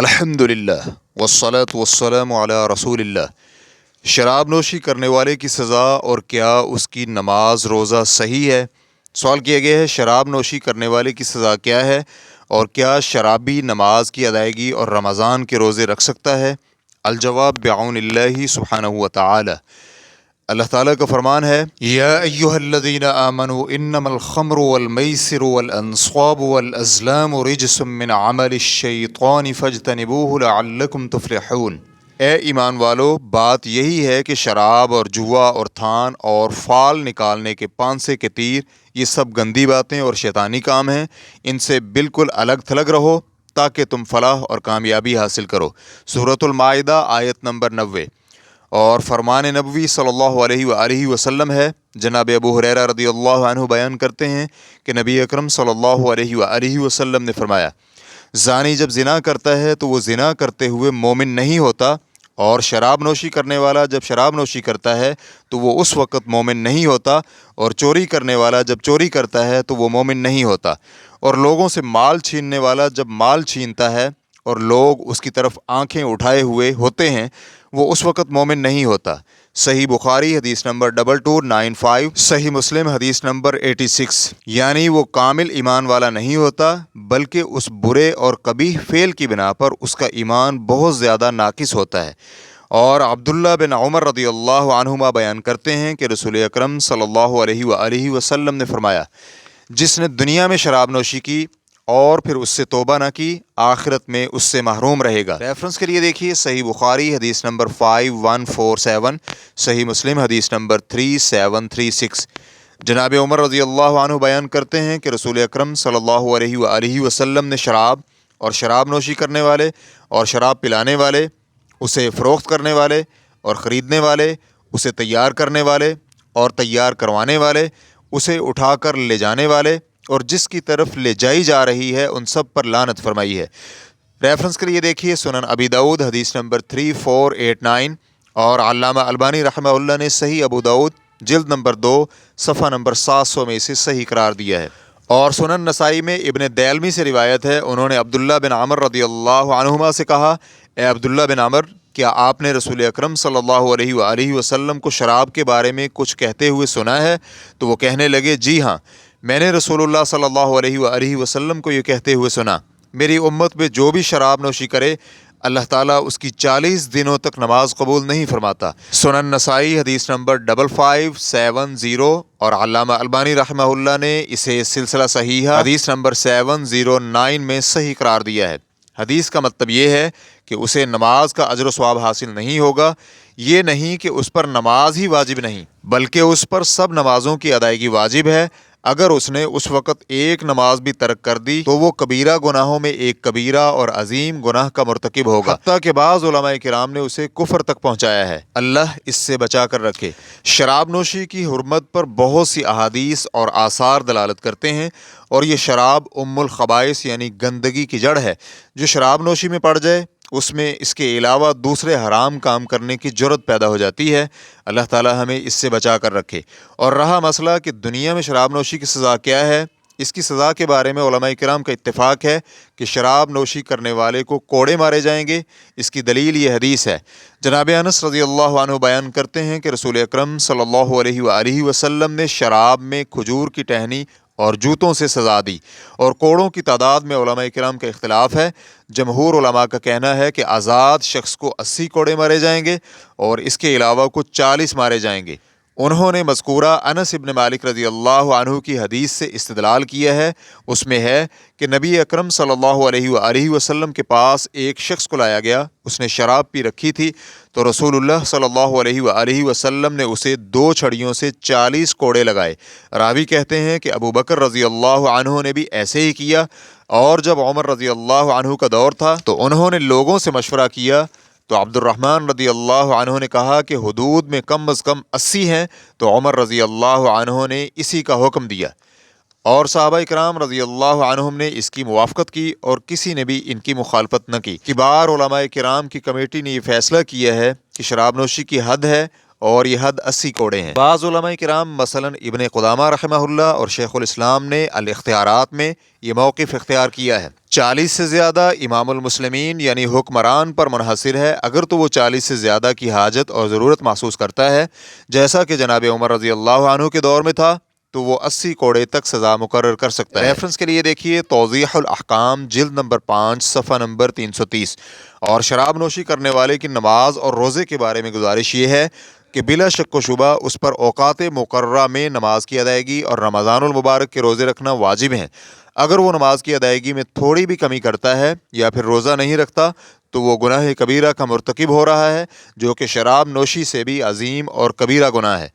الحمدللہ والصلاة والسلام علی رسول اللہ۔ شراب نوشی کرنے والے کی سزا اور کیا اس کی نماز روزہ صحیح ہے؟ سوال کیا گیا ہے شراب نوشی کرنے والے کی سزا کیا ہے اور کیا شرابی نماز کی ادائیگی اور رمضان کے روزے رکھ سکتا ہے؟ الجواب بعون اللہ سبحانہ وتعالی۔ اللہ تعالیٰ کا فرمان ہے یا ایہا الذین آمنوا انما الخمر والمیسر والانصاب والازلام رجس من عمل الشیطان فاجتنبوہ لعلکم تفلحون۔ اے ایمان والو، بات یہی ہے کہ شراب اور جوا اور تھان اور فال نکالنے کے پانسے کے تیر یہ سب گندی باتیں اور شیطانی کام ہیں، ان سے بالکل الگ تھلگ رہو تاکہ تم فلاح اور کامیابی حاصل کرو۔ سورۃ المائدہ آیت نمبر 90۔ اور فرمان نبوی صلی اللہ علیہ وآلہ وسلم ہے، جناب ابو ہریرہ رضی اللہ عنہ بیان کرتے ہیں کہ نبی اکرم صلی اللہ علیہ وآلہ وسلم نے فرمایا، زانی جب زنا کرتا ہے تو وہ زنا کرتے ہوئے مومن نہیں ہوتا، اور شراب نوشی کرنے والا جب شراب نوشی کرتا ہے تو وہ اس وقت مومن نہیں ہوتا، اور چوری کرنے والا جب چوری کرتا ہے تو وہ مومن نہیں ہوتا، اور لوگوں سے مال چھیننے والا جب مال چھینتا ہے اور لوگ اس کی طرف آنکھیں اٹھائے ہوئے ہوتے ہیں وہ اس وقت مومن نہیں ہوتا۔ صحیح بخاری حدیث نمبر 2295، صحیح مسلم حدیث نمبر 86۔ یعنی وہ کامل ایمان والا نہیں ہوتا، بلکہ اس برے اور قبیح فعل کی بنا پر اس کا ایمان بہت زیادہ ناقص ہوتا ہے۔ اور عبداللہ بن عمر رضی اللہ عنہما بیان کرتے ہیں کہ رسول اکرم صلی اللہ علیہ وآلہ وسلم نے فرمایا، جس نے دنیا میں شراب نوشی کی اور پھر اس سے توبہ نہ کی، آخرت میں اس سے محروم رہے گا۔ ریفرنس کے لیے دیکھیے صحیح بخاری حدیث نمبر 5147، صحیح مسلم حدیث نمبر 3736۔ جناب عمر رضی اللہ عنہ بیان کرتے ہیں کہ رسول اکرم صلی اللہ علیہ وآلہ وسلم نے شراب اور شراب نوشی کرنے والے اور شراب پلانے والے، اسے فروخت کرنے والے اور خریدنے والے، اسے تیار کرنے والے اور تیار کروانے والے، اسے اٹھا کر لے جانے والے اور جس کی طرف لے جائی جا رہی ہے ان سب پر لعنت فرمائی ہے۔ ریفرنس کے لیے دیکھیے سنن ابی داؤد حدیث نمبر 3489، اور علامہ البانی رحمہ اللہ نے صحیح ابو داؤد جلد نمبر 2 صفحہ نمبر 700 میں اسے صحیح قرار دیا ہے۔ اور سنن نسائی میں ابن دیلمی سے روایت ہے، انہوں نے عبداللہ بن عمر رضی اللہ عنہما سے کہا، اے عبداللہ بن عمر، کیا آپ نے رسول اکرم صلی اللہ علیہ وآلہ وسلم کو شراب کے بارے میں کچھ کہتے ہوئے سنا ہے؟ تو وہ کہنے لگے، جی ہاں، میں نے رسول اللہ صلی اللہ علیہ وآلہ وسلم کو یہ کہتے ہوئے سنا، میری امت میں جو بھی شراب نوشی کرے اللہ تعالیٰ اس کی 40 دنوں تک نماز قبول نہیں فرماتا۔ سنن نسائی حدیث نمبر 5570، اور علامہ البانی رحمہ اللہ نے اسے سلسلہ صحیحہ حدیث نمبر 709 میں صحیح قرار دیا ہے۔ حدیث کا مطلب یہ ہے کہ اسے نماز کا اجر و ثواب حاصل نہیں ہوگا، یہ نہیں کہ اس پر نماز ہی واجب نہیں، بلکہ اس پر سب نمازوں کی ادائیگی واجب ہے۔ اگر اس نے اس وقت ایک نماز بھی ترک کر دی تو وہ کبیرہ گناہوں میں ایک کبیرہ اور عظیم گناہ کا مرتکب ہوگا، حتیٰ کہ بعض علماء کرام نے اسے کفر تک پہنچایا ہے۔ اللہ اس سے بچا کر رکھے۔ شراب نوشی کی حرمت پر بہت سی احادیث اور آثار دلالت کرتے ہیں، اور یہ شراب ام الخبائث یعنی گندگی کی جڑ ہے۔ جو شراب نوشی میں پڑ جائے اس میں اس کے علاوہ دوسرے حرام کام کرنے کی جرت پیدا ہو جاتی ہے۔ اللہ تعالی ہمیں اس سے بچا کر رکھے۔ اور رہا مسئلہ کہ دنیا میں شراب نوشی کی سزا کیا ہے، اس کی سزا کے بارے میں علماء کرام کا اتفاق ہے کہ شراب نوشی کرنے والے کو کوڑے مارے جائیں گے۔ اس کی دلیل یہ حدیث ہے، جناب انس رضی اللہ عنہ بیان کرتے ہیں کہ رسول اکرم صلی اللہ علیہ وآلہ وسلم نے شراب میں کھجور کی ٹہنی اور جوتوں سے سزا دی، اور کوڑوں کی تعداد میں علماء کرام کا اختلاف ہے۔ جمہور علماء کا کہنا ہے کہ آزاد شخص کو 80 کوڑے مارے جائیں گے اور اس کے علاوہ کچھ 40 مارے جائیں گے۔ انہوں نے مذکورہ انس ابن مالک رضی اللہ عنہ کی حدیث سے استدلال کیا ہے، اس میں ہے کہ نبی اکرم صلی اللہ علیہ وآلہ وسلم کے پاس ایک شخص کو لایا گیا، اس نے شراب پی رکھی تھی، تو رسول اللہ صلی اللہ علیہ وآلہ وسلم نے اسے 2 چھڑیوں سے 40 کوڑے لگائے۔ راوی کہتے ہیں کہ ابو بکر رضی اللہ عنہ نے بھی ایسے ہی کیا، اور جب عمر رضی اللہ عنہ کا دور تھا تو انہوں نے لوگوں سے مشورہ کیا، تو عبد الرحمن رضی اللہ عنہ نے کہا کہ حدود میں کم از کم 80 ہیں، تو عمر رضی اللہ عنہ نے اسی کا حکم دیا، اور صحابہ کرام رضی اللہ عنہم نے اس کی موافقت کی اور کسی نے بھی ان کی مخالفت نہ کی۔ کبار علماء کرام کی کمیٹی نے یہ فیصلہ کیا ہے کہ شراب نوشی کی حد ہے اور یہ حد 80 کوڑے ہیں۔ بعض علماء کرام مثلاً ابن قدامہ رحمہ اللہ اور شیخ الاسلام نے الاختیارات میں یہ موقف اختیار کیا ہے۔ 40 سے زیادہ امام المسلمین یعنی حکمران پر منحصر ہے، اگر تو وہ 40 سے زیادہ کی حاجت اور ضرورت محسوس کرتا ہے جیسا کہ جناب عمر رضی اللہ عنہ کے دور میں تھا تو وہ 80 کوڑے تک سزا مقرر کر سکتا ہے۔ ریفرنس کے لیے دیکھیے توضیح الاحکام جلد نمبر 5 صفحہ نمبر 330۔ اور شراب نوشی کرنے والے کی نماز اور روزے کے بارے میں گزارش یہ ہے کہ بلا شک و شبہ اس پر اوقات مقررہ میں نماز کی ادائیگی اور رمضان المبارک کے روزے رکھنا واجب ہیں۔ اگر وہ نماز کی ادائیگی میں تھوڑی بھی کمی کرتا ہے یا پھر روزہ نہیں رکھتا تو وہ گناہ کبیرہ کا مرتکب ہو رہا ہے، جو کہ شراب نوشی سے بھی عظیم اور کبیرہ گناہ ہے۔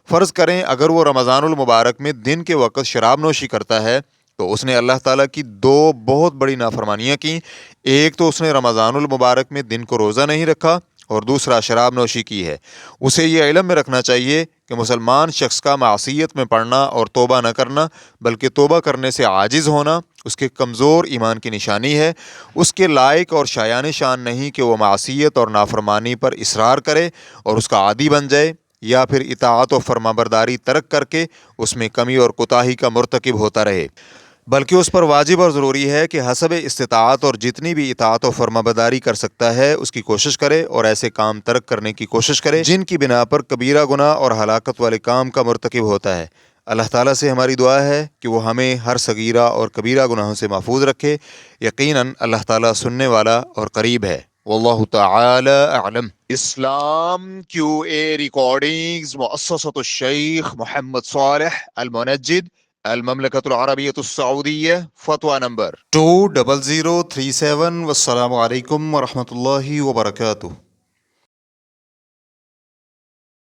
فرض کریں اگر وہ رمضان المبارک میں دن کے وقت شراب نوشی کرتا ہے تو اس نے اللہ تعالیٰ کی 2 بہت بڑی نافرمانیاں کیں۔ ایک تو اس نے رمضان المبارک میں دن کو روزہ نہیں رکھا اور دوسرا شراب نوشی کی ہے۔ اسے یہ علم میں رکھنا چاہیے کہ مسلمان شخص کا معصیت میں پڑنا اور توبہ نہ کرنا بلکہ توبہ کرنے سے عاجز ہونا اس کے کمزور ایمان کی نشانی ہے۔ اس کے لائق اور شایان شان نہیں کہ وہ معصیت اور نافرمانی پر اصرار کرے اور اس کا عادی بن جائے، یا پھر اطاعت و فرمانبرداری ترک کر کے اس میں کمی اور کوتاہی کا مرتکب ہوتا رہے، بلکہ اس پر واجب اور ضروری ہے کہ حسب استطاعت اور جتنی بھی اطاعت و فرمانبرداری کر سکتا ہے اس کی کوشش کرے اور ایسے کام ترک کرنے کی کوشش کرے جن کی بنا پر کبیرہ گناہ اور ہلاکت والے کام کا مرتکب ہوتا ہے۔ اللہ تعالیٰ سے ہماری دعا ہے کہ وہ ہمیں ہر صغیرہ اور کبیرہ گناہوں سے محفوظ رکھے۔ یقیناً اللہ تعالیٰ سننے والا اور قریب ہے۔ واللہ تعالی اعلم۔ اسلام کیو اے ریکارڈنگز مؤسسۃ الشیخ محمد صالح المنجد، المملکۃ العربیۃ السعودیہ، فتویٰ نمبر 20037۔ والسلام علیکم ورحمۃ اللہ وبرکاتہ۔